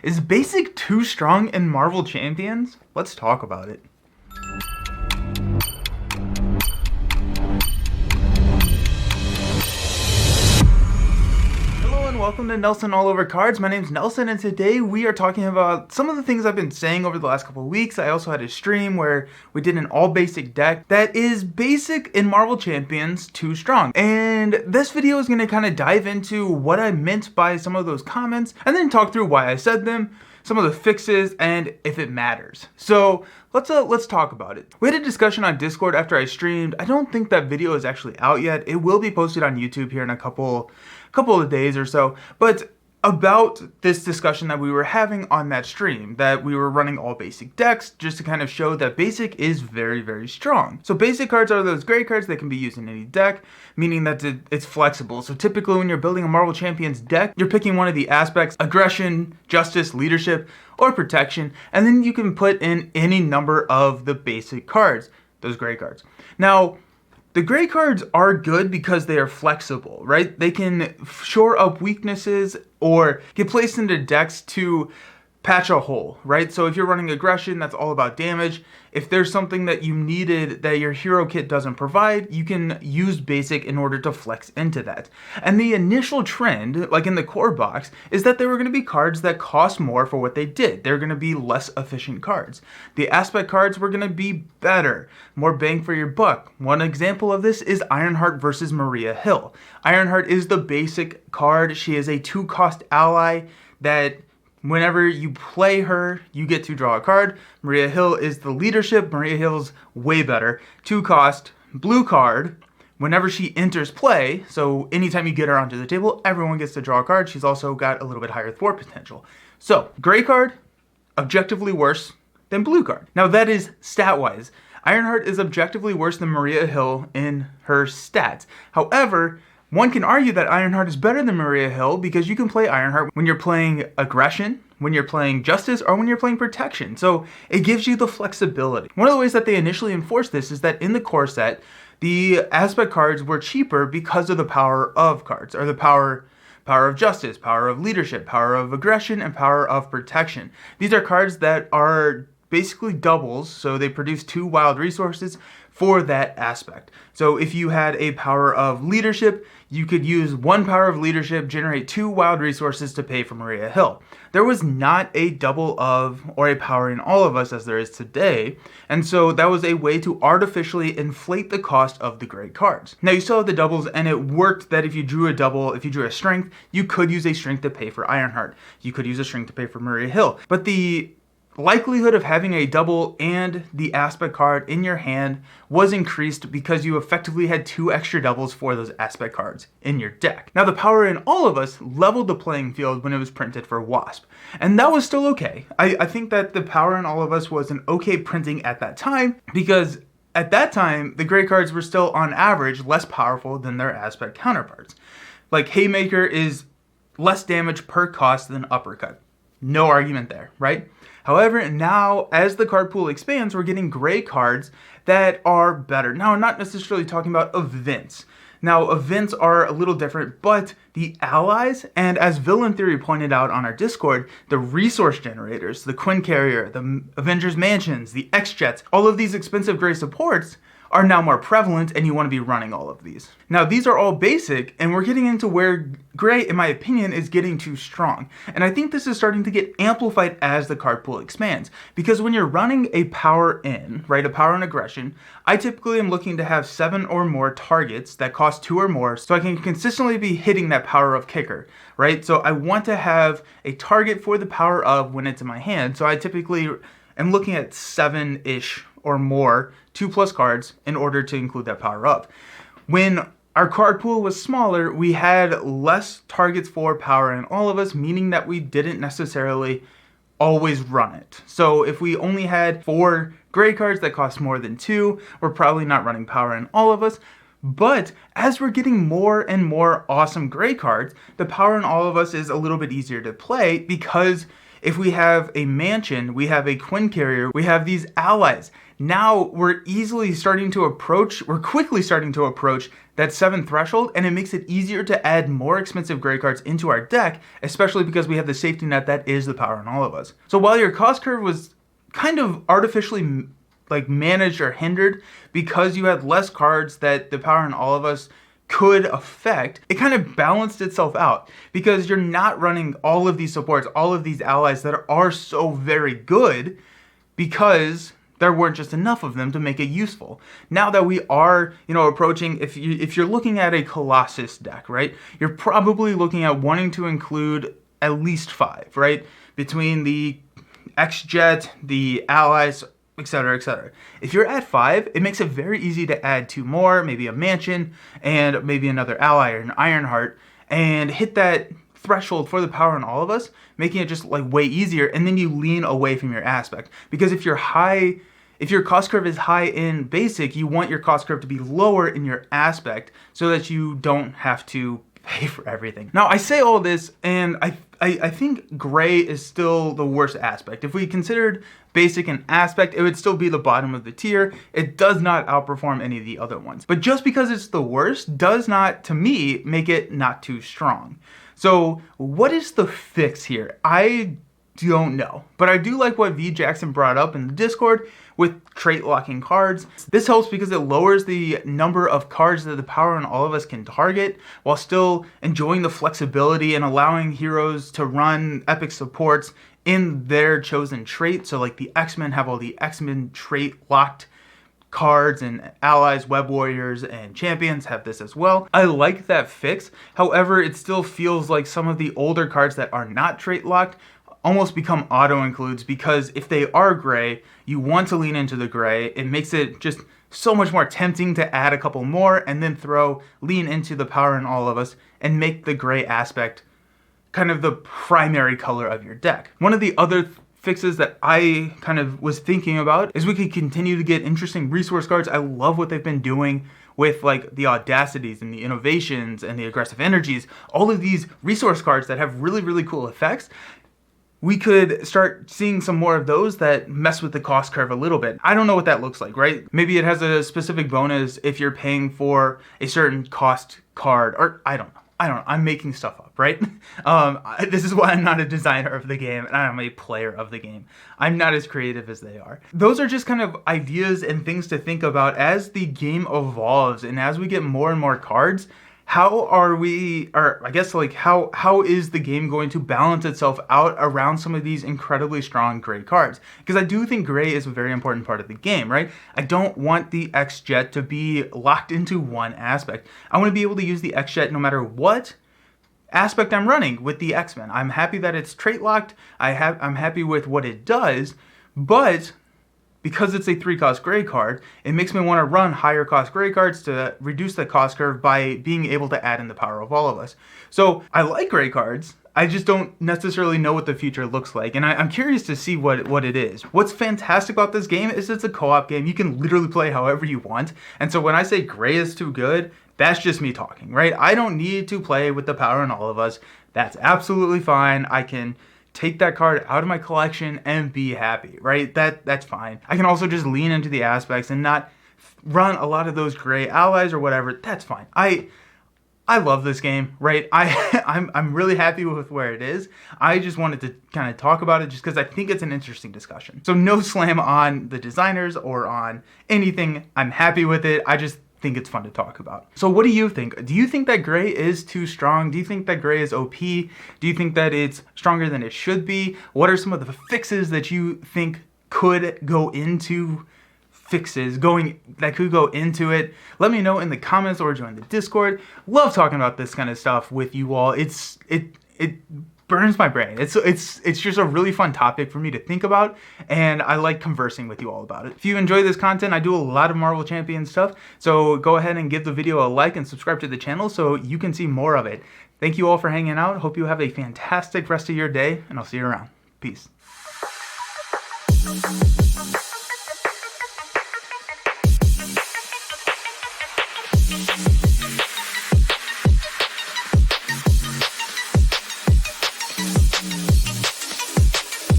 Is Basic too strong in Marvel Champions? Let's talk about it. Hello and welcome to Nelson All Over Cards. My name's Nelson and today we are talking about some of the things I've been saying over the last couple of weeks. I also had a stream where we did an all basic deck that is basic in Marvel Champions too strong. And this video is going to kind of dive into what I meant by some of those comments and then talk through why I said them, some of the fixes, and if it matters. So let's talk about it. We had a discussion on Discord after I streamed. I don't think that video is actually out yet. It will be posted on YouTube here in a couple of days or so. But about this discussion that we were having on that stream, that we were running all basic decks just to kind of show that basic is very, very strong. So basic cards are those great cards that can be used in any deck, meaning that it's flexible. So typically when you're building a Marvel Champions deck, you're picking one of the aspects: aggression, justice, leadership, or protection, and then you can put in any number of the basic cards, those great cards. Now, the gray cards are good because they are flexible, right? They can shore up weaknesses or get placed into decks to patch a hole, right? So if you're running aggression, that's all about damage. If there's something that you needed that your hero kit doesn't provide, you can use basic in order to flex into that. And the initial trend, like in the core box, is that there were going to be cards that cost more for what they did. They're going to be less efficient cards. The aspect cards were going to be better, more bang for your buck. One example of this is Ironheart versus Maria Hill. Ironheart is the basic card. She is a 2-cost ally that whenever you play her, you get to draw a card. Maria Hill is the leadership. Maria Hill's way better. 2-cost, blue card. Whenever she enters play, so anytime you get her onto the table, everyone gets to draw a card. She's also got a little bit higher thwart potential. So, gray card, objectively worse than blue card. Now that is stat-wise. Ironheart is objectively worse than Maria Hill in her stats. However, one can argue that Ironheart is better than Maria Hill because you can play Ironheart when you're playing aggression, when you're playing justice, or when you're playing protection. So it gives you the flexibility. One of the ways that they initially enforced this is that in the core set, the aspect cards were cheaper because of the power of cards, or the power of justice, power of leadership, power of aggression, and power of protection. These are cards that are basically doubles, so they produce 2 wild resources for that aspect. So if you had a power of leadership, you could use 1 power of leadership, generate 2 wild resources to pay for Maria Hill. There was not a double of or a power in all of us as there is today, and so that was a way to artificially inflate the cost of the great cards. Now you still have the doubles, and it worked that if you drew a double, if you drew a strength, you could use a strength to pay for Ironheart. You could use a strength to pay for Maria Hill. But the likelihood of having a double and the aspect card in your hand was increased because you effectively had 2 extra doubles for those aspect cards in your deck. Now the power in all of us leveled the playing field when it was printed for Wasp, and that was still okay. I think that the power in all of us was an okay printing at that time because at that time the gray cards were still on average less powerful than their aspect counterparts. Like Haymaker is less damage per cost than Uppercut. No argument there, right? However, now as the card pool expands, we're getting gray cards that are better. Now, I'm not necessarily talking about events. Now, events are a little different, but the allies, and as Villain Theory pointed out on our Discord, the resource generators, the Quinn Carrier, the Avengers Mansions, the X-Jets, all of these expensive gray supports are now more prevalent, and you want to be running all of these. Now, these are all basic, and we're getting into where gray, in my opinion, is getting too strong. And I think this is starting to get amplified as the card pool expands. Because when you're running a power in, right, a power in aggression, I typically am looking to have 7 or more targets that cost 2 or more, so I can consistently be hitting that power of kicker, right? So I want to have a target for the power of when it's in my hand, so I typically am looking at 7-ish or more 2+ cards in order to include that power up. When our card pool was smaller, we had less targets for power in all of us, meaning that we didn't necessarily always run it. So if we only had 4 gray cards that cost more than 2, we're probably not running power in all of us. But as we're getting more and more awesome gray cards, the power in all of us is a little bit easier to play because If we have a mansion, we have a Quinn carrier, we have these allies. Now we're quickly starting to approach that 7 threshold, and it makes it easier to add more expensive gray cards into our deck, especially because we have the safety net that is the Power in All of Us. So while your cost curve was kind of artificially managed or hindered because you had less cards that the Power in All of Us could affect, it kind of balanced itself out because you're not running all of these supports, all of these allies that are so very good because there weren't just enough of them to make it useful. Now that we are, approaching, if you're looking at a Colossus deck, right, you're probably looking at wanting to include at least 5, right, between the X-Jet, the allies, etc., etc. If you're at 5, it makes it very easy to add 2 more, maybe a mansion, and maybe another ally or an Ironheart, and hit that threshold for the Power in All of Us, making it just way easier, and then you lean away from your aspect. Because if your cost curve is high in basic, you want your cost curve to be lower in your aspect so that you don't have to pay for everything. Now, I say all this, and I think gray is still the worst aspect. If we considered basic and aspect, it would still be the bottom of the tier. It does not outperform any of the other ones. But just because it's the worst does not, to me, make it not too strong. So what is the fix here? I don't know. But I do like what V Jackson brought up in the Discord with trait locking cards. This helps because it lowers the number of cards that the Power in All of Us can target while still enjoying the flexibility and allowing heroes to run epic supports in their chosen trait. So the X-Men have all the X-Men trait locked cards, and allies, web warriors, and champions have this as well. I like that fix. However, it still feels like some of the older cards that are not trait locked almost become auto includes, because if they are gray, you want to lean into the gray. It makes it just so much more tempting to add a couple more and then lean into the Power in All of Us and make the gray aspect kind of the primary color of your deck. One of the other fixes that I kind of was thinking about is we could continue to get interesting resource cards. I love what they've been doing with the audacities and the innovations and the aggressive energies, all of these resource cards that have really, really cool effects. We could start seeing some more of those that mess with the cost curve a little bit. I don't know what that looks like, right? Maybe it has a specific bonus if you're paying for a certain cost card, or I don't know. I'm making stuff up, right? This is why I'm not a designer of the game and I'm a player of the game. I'm not as creative as they are. Those are just kind of ideas and things to think about as the game evolves and as we get more and more cards. How are we, or I guess how is the game going to balance itself out around some of these incredibly strong gray cards? Because I do think gray is a very important part of the game, right? I don't want the X-Jet to be locked into one aspect. I want to be able to use the X-Jet no matter what aspect I'm running with the X-Men. I'm happy that it's trait locked. I'm happy with what it does, but because it's a 3-cost gray card, it makes me want to run higher cost gray cards to reduce the cost curve by being able to add in the Power of All of Us. So I like gray cards. I just don't necessarily know what the future looks like, and I'm curious to see what it is. What's fantastic about this game is it's a co-op game. You can literally play however you want, and so when I say gray is too good, that's just me talking, right? I don't need to play with the Power in All of Us. That's absolutely fine. I can take that card out of my collection and be happy, right? That's fine. I can also just lean into the aspects and not run a lot of those gray allies or whatever. That's fine. I love this game, right? I'm really happy with where it is. I just wanted to kind of talk about it just because I think it's an interesting discussion. So no slam on the designers or on anything. I'm happy with it. I just think it's fun to talk about. So what do you think? Do you think that gray is too strong? Do you think that gray is OP? Do you think that it's stronger than it should be? What are some of the fixes that you think could go into that could go into it? Let me know in the comments or join the Discord. Love talking about this kind of stuff with you all. It burns my brain. It's just a really fun topic for me to think about, and I like conversing with you all about it. If you enjoy this content, I do a lot of Marvel Champion stuff, so go ahead and give the video a like and subscribe to the channel so you can see more of it. Thank you all for hanging out. Hope you have a fantastic rest of your day, and I'll see you around. Peace.